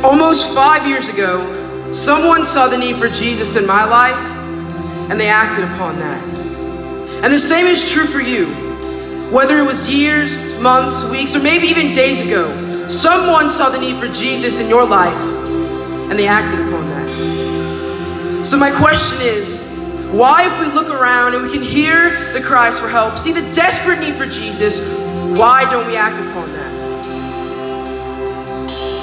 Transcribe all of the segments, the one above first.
Almost 5 years ago, someone saw the need for Jesus in my life, and they acted upon that. And the same is true for you. Whether it was years, months, weeks, or maybe even days ago, someone saw the need for Jesus in your life, and they acted upon that. So my question is, why, if we look around and we can hear the cries for help, see the desperate need for Jesus, why don't we act upon that?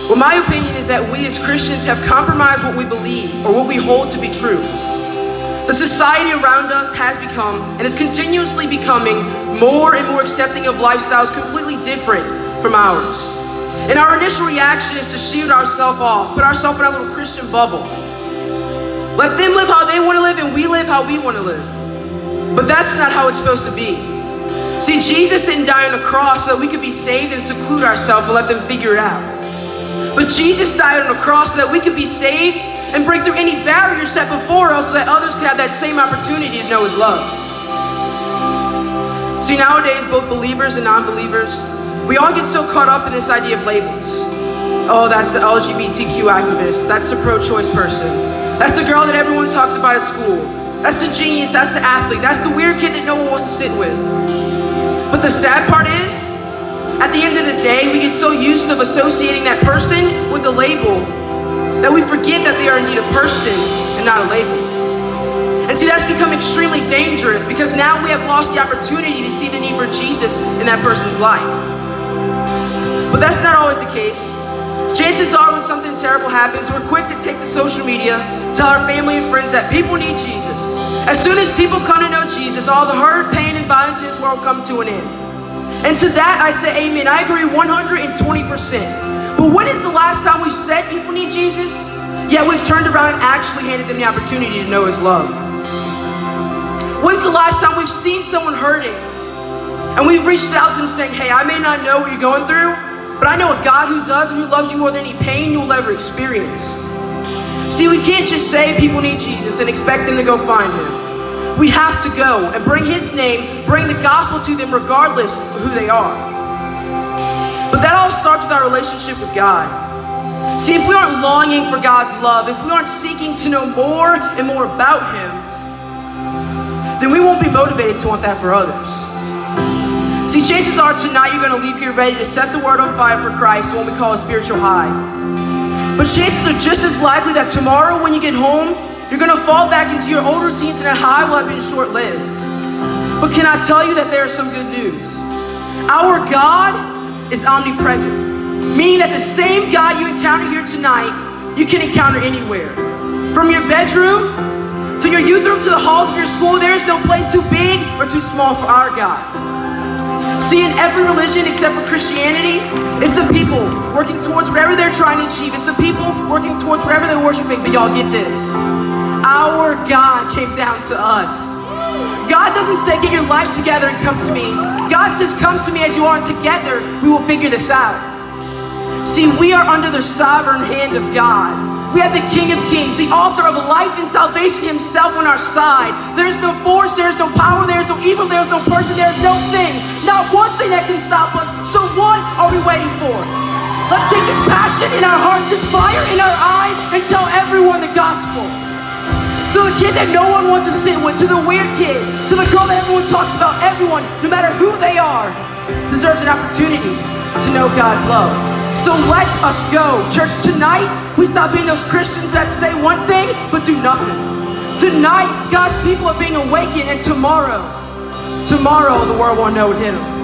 Well, my opinion is that we as Christians have compromised what we believe or what we hold to be true. The society around us has become and is continuously becoming more and more accepting of lifestyles completely different from ours. And our initial reaction is to shield ourselves off, put ourselves in our little Christian bubble. Let them live how they want to live and we live how we want to live. But that's not how it's supposed to be. See, Jesus didn't die on the cross so that we could be saved and seclude ourselves and let them figure it out. But Jesus died on the cross so that we could be saved and break through any barriers set before us so that others could have that same opportunity to know His love. See, nowadays, both believers and non-believers, we all get so caught up in this idea of labels. Oh, that's the LGBTQ activist. That's the pro-choice person. That's the girl that everyone talks about at school. That's the genius. That's the athlete. That's the weird kid that no one wants to sit with. But the sad part is, at the end of the day, we get so used to associating that person with a label that we forget that they are indeed a person and not a label. And see, that's become extremely dangerous because now we have lost the opportunity to see the need for Jesus in that person's life. But that's not always the case. Chances are when something terrible happens, we're quick to take to social media, tell our family and friends that people need Jesus. As soon as people come to know Jesus, all the hurt, pain, and violence in this world come to an end. And to that, I say amen. I agree 120%. But when is the last time we've said people need Jesus, yet we've turned around and actually handed them the opportunity to know His love? When's the last time we've seen someone hurting and we've reached out to them saying, hey, I may not know what you're going through, but I know a God who does and who loves you more than any pain you'll ever experience. See, we can't just say people need Jesus and expect them to go find Him. We have to go and bring His name, bring the gospel to them regardless of who they are. But that all starts with our relationship with God. See, if we aren't longing for God's love, if we aren't seeking to know more and more about Him, then we won't be motivated to want that for others. See, chances are tonight you're going to leave here ready to set the word on fire for Christ, what we call a spiritual high. But chances are just as likely that tomorrow when you get home, you're going to fall back into your old routines and that high will have been short-lived. But can I tell you that there is some good news? Our God is omnipresent, meaning that the same God you encounter here tonight, you can encounter anywhere. From your bedroom to your youth room to the halls of your school, there is no place too big or too small for our God. See, in every religion except for Christianity, it's the people working towards whatever they're trying to achieve. It's the people working towards whatever they're worshiping. But y'all get this. Our God came down to us. God doesn't say, get your life together and come to me. God says, come to me as you are, and together we will figure this out. See, we are under the sovereign hand of God. We have the King of Kings, the author of life and salvation Himself on our side. There's no force, there's no power, there's no evil, there's no person, there's no thing, not one thing that can stop us. So what are we waiting for? Let's take this passion in our hearts, this fire in our eyes, and tell everyone the gospel. To the kid that no one wants to sit with, to the weird kid, to the girl that everyone talks about, everyone, no matter who they are, deserves an opportunity to know God's love. So let us go. Church, tonight, we stop being those Christians that say one thing, but do nothing. Tonight, God's people are being awakened, and tomorrow, the world won't know what hit them.